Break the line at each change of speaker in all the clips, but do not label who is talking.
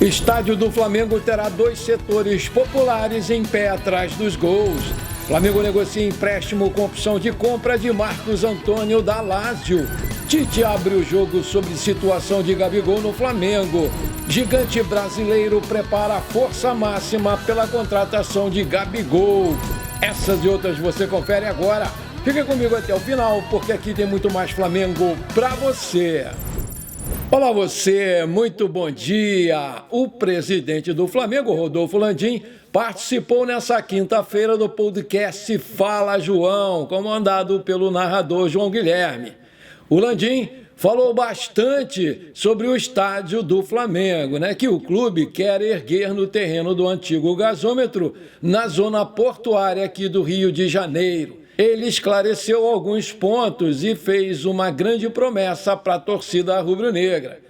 Estádio do Flamengo terá 2 setores populares em pé atrás dos gols. Flamengo negocia empréstimo com opção de compra de Marcos Antônio da Lazio. Tite abre o jogo sobre situação de Gabigol no Flamengo. Gigante brasileiro prepara a força máxima pela contratação de Gabigol. Essas e outras você confere agora. Fica comigo até o final, porque aqui tem muito mais Flamengo pra você. Olá você, muito bom dia. O presidente do Flamengo, Rodolfo Landim, participou nessa quinta-feira do podcast Fala João, comandado pelo narrador João Guilherme. O Landim falou bastante sobre o estádio do Flamengo, que o clube quer erguer no terreno do antigo gasômetro, na zona portuária aqui do Rio de Janeiro. Ele esclareceu alguns pontos e fez uma grande promessa para a torcida rubro-negra.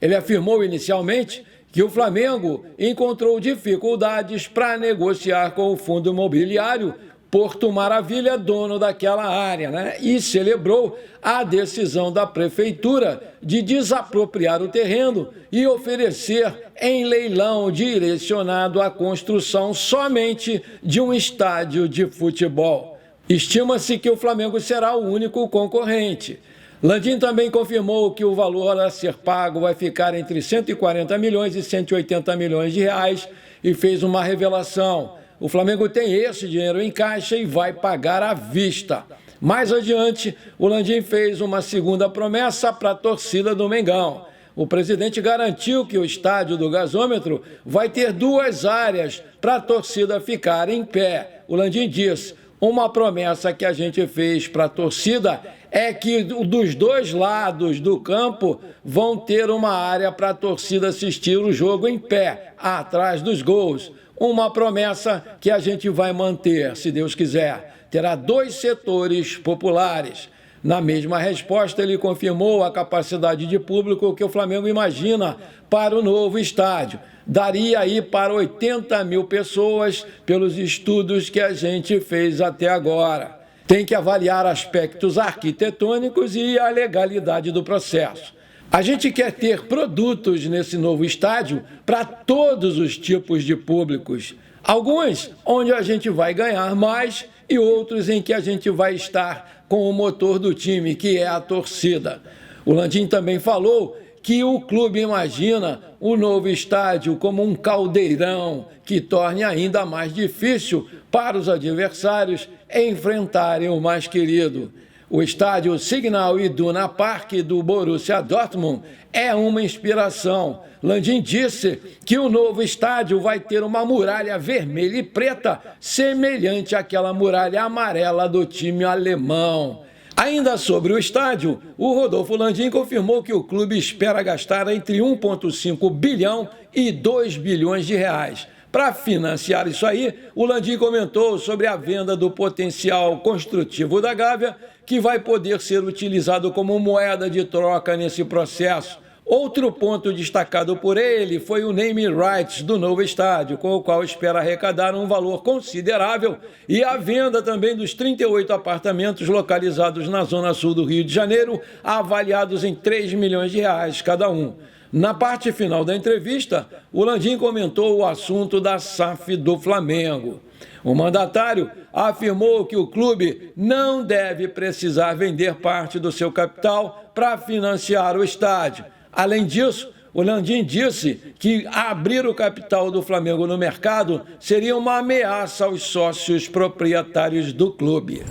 Ele afirmou inicialmente que o Flamengo encontrou dificuldades para negociar com o fundo imobiliário Porto Maravilha, dono daquela área, e celebrou a decisão da prefeitura de desapropriar o terreno e oferecer em leilão direcionado à construção somente de um estádio de futebol. Estima-se que o Flamengo será o único concorrente. Landim também confirmou que o valor a ser pago vai ficar entre 140 milhões e 180 milhões de reais e fez uma revelação. O Flamengo tem esse dinheiro em caixa e vai pagar à vista. Mais adiante, o Landim fez uma segunda promessa para a torcida do Mengão. O presidente garantiu que o estádio do gasômetro vai ter 2 áreas para a torcida ficar em pé. O Landim disse: uma promessa que a gente fez para a torcida é que dos 2 lados do campo vão ter uma área para a torcida assistir o jogo em pé, atrás dos gols. Uma promessa que a gente vai manter, se Deus quiser. Terá 2 setores populares. Na mesma resposta, ele confirmou a capacidade de público que o Flamengo imagina para o novo estádio. Daria aí para 80 mil pessoas pelos estudos que a gente fez até agora. Tem que avaliar aspectos arquitetônicos e a legalidade do processo. A gente quer ter produtos nesse novo estádio para todos os tipos de públicos. Alguns onde a gente vai ganhar mais e outros em que a gente vai estar com o motor do time, que é a torcida. O Landim também falou que o clube imagina o novo estádio como um caldeirão que torne ainda mais difícil para os adversários enfrentarem o mais querido. O estádio Signal Iduna Park do Borussia Dortmund é uma inspiração. Landim disse que o novo estádio vai ter uma muralha vermelha e preta, semelhante àquela muralha amarela do time alemão. Ainda sobre o estádio, o Rodolfo Landim confirmou que o clube espera gastar entre 1,5 bilhão e 2 bilhões de reais. Para financiar isso aí, o Landim comentou sobre a venda do potencial construtivo da Gávea, que vai poder ser utilizado como moeda de troca nesse processo. Outro ponto destacado por ele foi o naming rights do novo estádio, com o qual espera arrecadar um valor considerável, e a venda também dos 38 apartamentos localizados na zona sul do Rio de Janeiro, avaliados em 3 milhões de reais cada um. Na parte final da entrevista, o Landim comentou o assunto da SAF do Flamengo. O mandatário afirmou que o clube não deve precisar vender parte do seu capital para financiar o estádio. Além disso, o Landim disse que abrir o capital do Flamengo no mercado seria uma ameaça aos sócios proprietários do clube.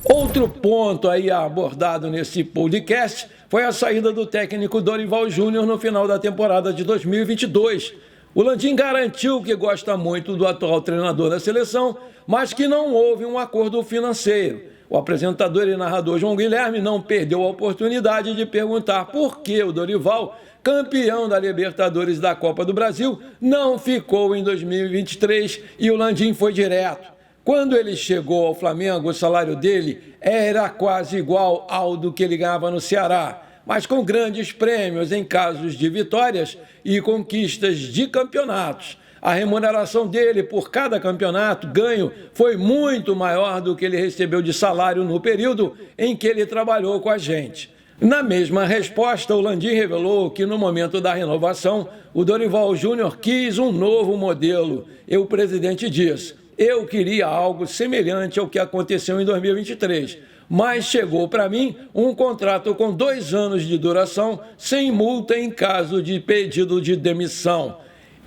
Outro ponto aí abordado nesse podcast foi a saída do técnico Dorival Júnior no final da temporada de 2022. O Landim garantiu que gosta muito do atual treinador da seleção, mas que não houve um acordo financeiro. O apresentador e narrador João Guilherme não perdeu a oportunidade de perguntar por que o Dorival, campeão da Libertadores da Copa do Brasil, não ficou em 2023 e o Landim foi direto. Quando ele chegou ao Flamengo, o salário dele era quase igual ao do que ele ganhava no Ceará, mas com grandes prêmios em casos de vitórias e conquistas de campeonatos. A remuneração dele por cada campeonato ganho foi muito maior do que ele recebeu de salário no período em que ele trabalhou com a gente. Na mesma resposta, o Landim revelou que no momento da renovação, o Dorival Júnior quis um novo modelo. E o presidente disse: eu queria algo semelhante ao que aconteceu em 2023, mas chegou para mim um contrato com 2 anos de duração, sem multa em caso de pedido de demissão.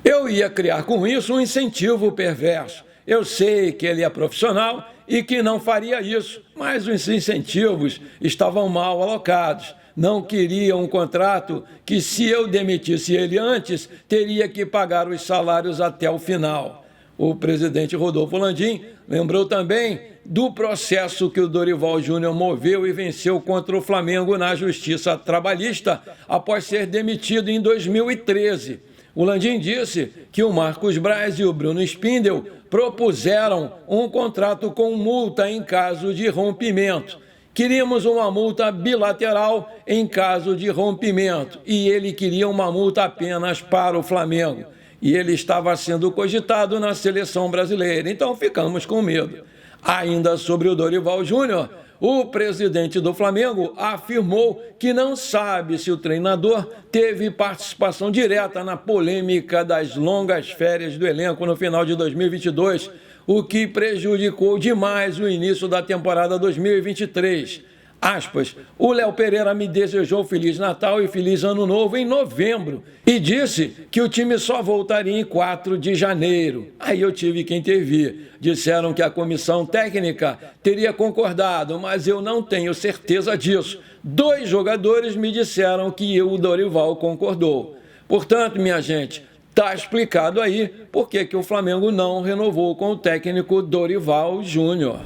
Eu ia criar com isso um incentivo perverso. Eu sei que ele é profissional e que não faria isso, mas os incentivos estavam mal alocados. Não queria um contrato que, se eu demitisse ele antes, teria que pagar os salários até o final. O presidente Rodolfo Landim lembrou também do processo que o Dorival Júnior moveu e venceu contra o Flamengo na Justiça Trabalhista após ser demitido em 2013. O Landim disse que o Marcos Braz e o Bruno Spindel propuseram um contrato com multa em caso de rompimento. Queríamos uma multa bilateral em caso de rompimento e ele queria uma multa apenas para o Flamengo. E ele estava sendo cogitado na seleção brasileira, então ficamos com medo. Ainda sobre o Dorival Júnior, o presidente do Flamengo afirmou que não sabe se o treinador teve participação direta na polêmica das longas férias do elenco no final de 2022, o que prejudicou demais o início da temporada 2023. Aspas, o Léo Pereira me desejou Feliz Natal e Feliz Ano Novo em novembro e disse que o time só voltaria em 4 de janeiro. Aí eu tive que intervir. Disseram que a comissão técnica teria concordado, mas eu não tenho certeza disso. 2 jogadores me disseram que o Dorival concordou. Portanto, minha gente, está explicado aí por que o Flamengo não renovou com o técnico Dorival Júnior.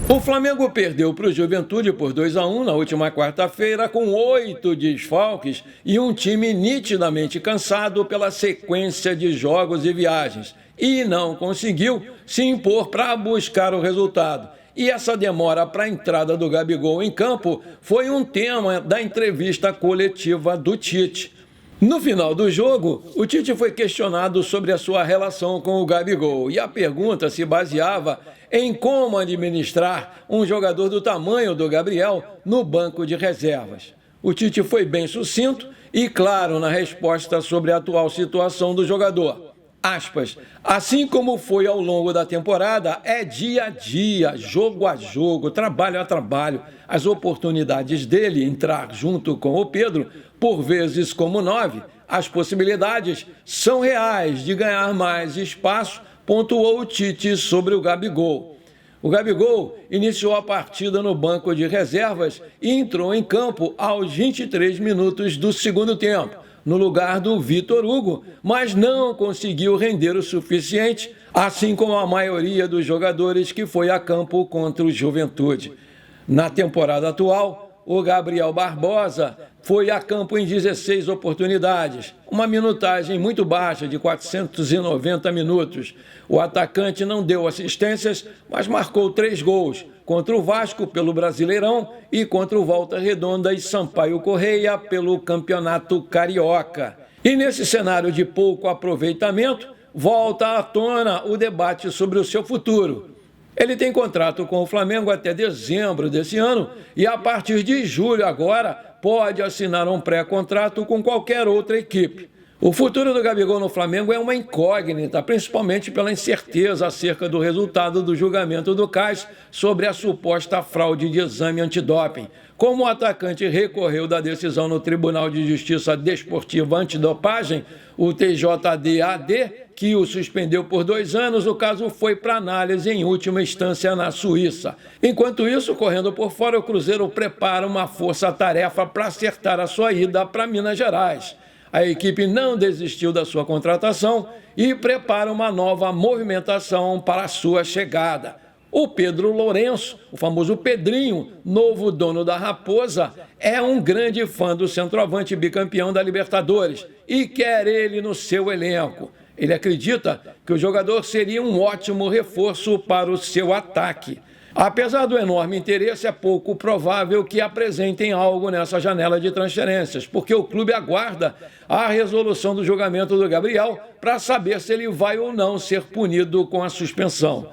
O Flamengo perdeu para o Juventude por 2-1 na última quarta-feira, com 8 desfalques e um time nitidamente cansado pela sequência de jogos e viagens, e não conseguiu se impor para buscar o resultado. E essa demora para a entrada do Gabigol em campo foi um tema da entrevista coletiva do Tite. No final do jogo, o Tite foi questionado sobre a sua relação com o Gabigol e a pergunta se baseava em como administrar um jogador do tamanho do Gabriel no banco de reservas. O Tite foi bem sucinto e claro na resposta sobre a atual situação do jogador. Aspas, assim como foi ao longo da temporada, é dia a dia, jogo a jogo, trabalho a trabalho. As oportunidades dele entrar junto com o Pedro, por vezes como 9, as possibilidades são reais de ganhar mais espaço, pontuou o Tite sobre o Gabigol. O Gabigol iniciou a partida no banco de reservas e entrou em campo aos 23 minutos do segundo tempo, no lugar do Vitor Hugo, mas não conseguiu render o suficiente, assim como a maioria dos jogadores que foi a campo contra o Juventude. Na temporada atual, o Gabriel Barbosa foi a campo em 16 oportunidades, uma minutagem muito baixa de 490 minutos. O atacante não deu assistências, mas marcou 3 gols, contra o Vasco pelo Brasileirão e contra o Volta Redonda e Sampaio Correia pelo Campeonato Carioca. E nesse cenário de pouco aproveitamento, volta à tona o debate sobre o seu futuro. Ele tem contrato com o Flamengo até dezembro desse ano e, a partir de julho agora, pode assinar um pré-contrato com qualquer outra equipe. O futuro do Gabigol no Flamengo é uma incógnita, principalmente pela incerteza acerca do resultado do julgamento do CAS sobre a suposta fraude de exame antidoping. Como o atacante recorreu da decisão no Tribunal de Justiça Desportiva Antidopagem, o TJD-AD, que o suspendeu por 2 anos, o caso foi para análise em última instância na Suíça. Enquanto isso, correndo por fora, o Cruzeiro prepara uma força-tarefa para acertar a sua ida para Minas Gerais. A equipe não desistiu da sua contratação e prepara uma nova movimentação para a sua chegada. O Pedro Lourenço, o famoso Pedrinho, novo dono da Raposa, é um grande fã do centroavante bicampeão da Libertadores e quer ele no seu elenco. Ele acredita que o jogador seria um ótimo reforço para o seu ataque. Apesar do enorme interesse, é pouco provável que apresentem algo nessa janela de transferências, porque o clube aguarda a resolução do julgamento do Gabriel para saber se ele vai ou não ser punido com a suspensão.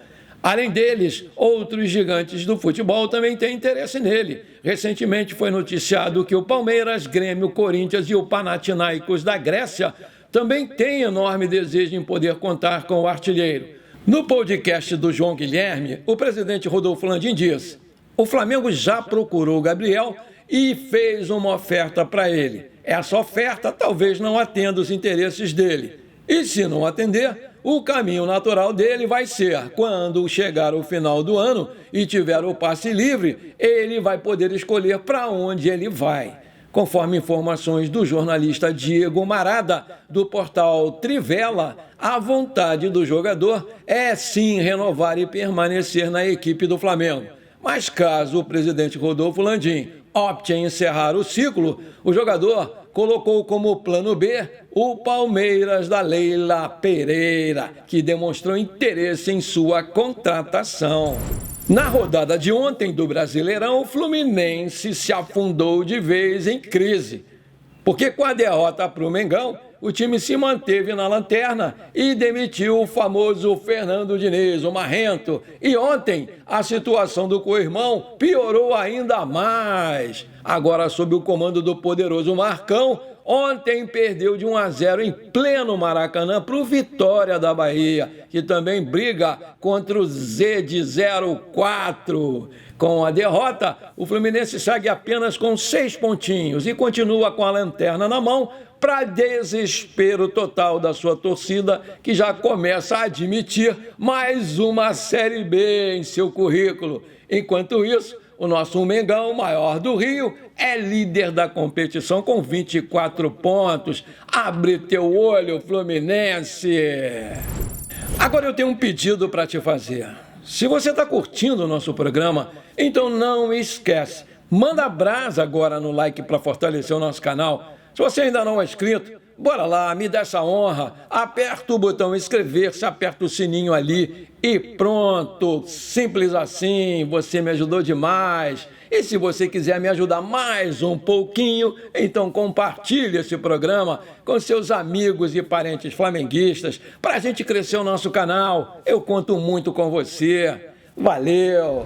Além deles, outros gigantes do futebol também têm interesse nele. Recentemente foi noticiado que o Palmeiras, Grêmio, Corinthians e o Panathinaikos da Grécia também têm enorme desejo em poder contar com o artilheiro. No podcast do João Guilherme, o presidente Rodolfo Landim diz: o Flamengo já procurou o Gabriel e fez uma oferta para ele. Essa oferta talvez não atenda os interesses dele. E se não atender, o caminho natural dele vai ser, quando chegar o final do ano e tiver o passe livre, ele vai poder escolher para onde ele vai. Conforme informações do jornalista Diego Marada, do portal Trivela, a vontade do jogador é sim renovar e permanecer na equipe do Flamengo. Mas caso o presidente Rodolfo Landim opte em encerrar o ciclo, o jogador colocou como plano B o Palmeiras da Leila Pereira, que demonstrou interesse em sua contratação. Na rodada de ontem do Brasileirão, o Fluminense se afundou de vez em crise, porque com a derrota para o Mengão, o time se manteve na lanterna e demitiu o famoso Fernando Diniz, o marrento. E ontem, a situação do co-irmão piorou ainda mais. Agora, sob o comando do poderoso Marcão, ontem perdeu de 1-0 em pleno Maracanã para o Vitória da Bahia, que também briga contra o Z de 04. Com a derrota, o Fluminense segue apenas com 6 pontinhos e continua com a lanterna na mão, para desespero total da sua torcida, que já começa a admitir mais uma Série B em seu currículo. Enquanto isso, o nosso Mengão, maior do Rio, é líder da competição com 24 pontos. Abre teu olho, Fluminense! Agora eu tenho um pedido para te fazer. Se você está curtindo o nosso programa, então não esquece. Manda brasa agora no like para fortalecer o nosso canal. Se você ainda não é inscrito, bora lá, me dá essa honra. Aperta o botão inscrever-se, aperta o sininho ali e pronto. Simples assim, você me ajudou demais. E se você quiser me ajudar mais um pouquinho, então compartilhe esse programa com seus amigos e parentes flamenguistas para a gente crescer o nosso canal. Eu conto muito com você. Valeu!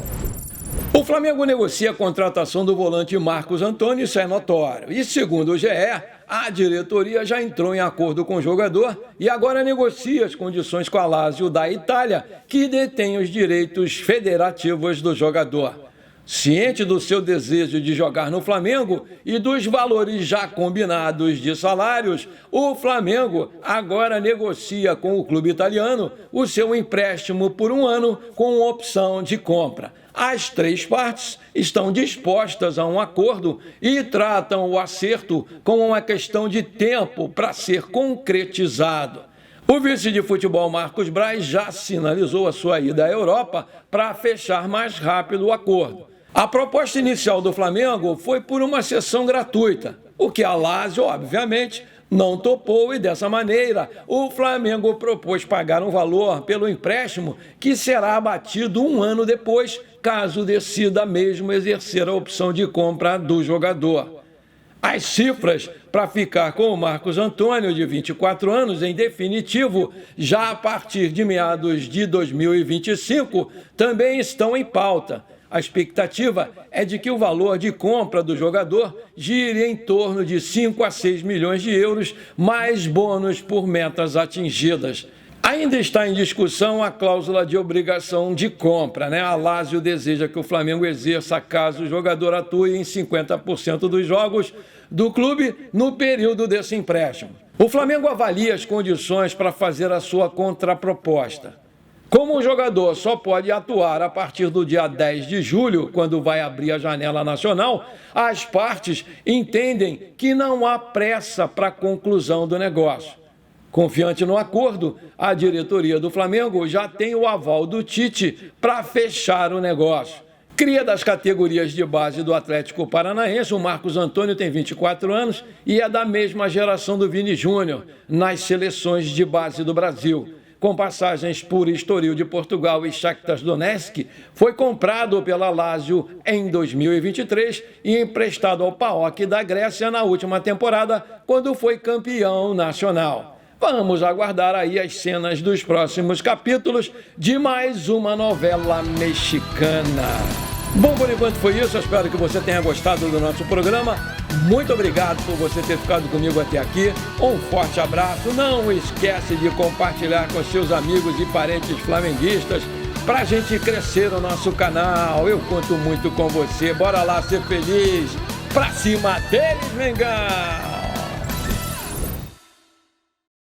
O Flamengo negocia a contratação do volante Marcos Antônio, isso é notório. E segundo o GE, a diretoria já entrou em acordo com o jogador e agora negocia as condições com a Lazio da Itália, que detém os direitos federativos do jogador. Ciente do seu desejo de jogar no Flamengo e dos valores já combinados de salários, o Flamengo agora negocia com o clube italiano o seu empréstimo por 1 ano com opção de compra. As 3 partes estão dispostas a um acordo e tratam o acerto como uma questão de tempo para ser concretizado. O vice de futebol Marcos Braz já sinalizou a sua ida à Europa para fechar mais rápido o acordo. A proposta inicial do Flamengo foi por uma cessão gratuita, o que a Lazio, obviamente, não topou e, dessa maneira, o Flamengo propôs pagar um valor pelo empréstimo que será abatido 1 ano depois, caso decida mesmo exercer a opção de compra do jogador. As cifras para ficar com o Marcos Antônio, de 24 anos, em definitivo, já a partir de meados de 2025, também estão em pauta. A expectativa é de que o valor de compra do jogador gire em torno de 5 a 6 milhões de euros, mais bônus por metas atingidas. Ainda está em discussão a cláusula de obrigação de compra, A Lazio deseja que o Flamengo exerça caso o jogador atue em 50% dos jogos do clube no período desse empréstimo. O Flamengo avalia as condições para fazer a sua contraproposta. Como o jogador só pode atuar a partir do dia 10 de julho, quando vai abrir a janela nacional, as partes entendem que não há pressa para a conclusão do negócio. Confiante no acordo, a diretoria do Flamengo já tem o aval do Tite para fechar o negócio. Cria das categorias de base do Atlético Paranaense, o Marcos Antônio tem 24 anos e é da mesma geração do Vini Júnior, nas seleções de base do Brasil. Com passagens por Estoril de Portugal e Shakhtar Donetsk, foi comprado pela Lazio em 2023 e emprestado ao PAOK da Grécia na última temporada, quando foi campeão nacional. vamos aguardar aí as cenas dos próximos capítulos de mais uma novela mexicana. Bom, por enquanto foi isso, eu espero que você tenha gostado do nosso programa. Muito obrigado por você ter ficado comigo até aqui. Um forte abraço, não esquece de compartilhar com seus amigos e parentes flamenguistas pra gente crescer o nosso canal. Eu conto muito com você, bora lá ser feliz. Pra cima deles, Mengão!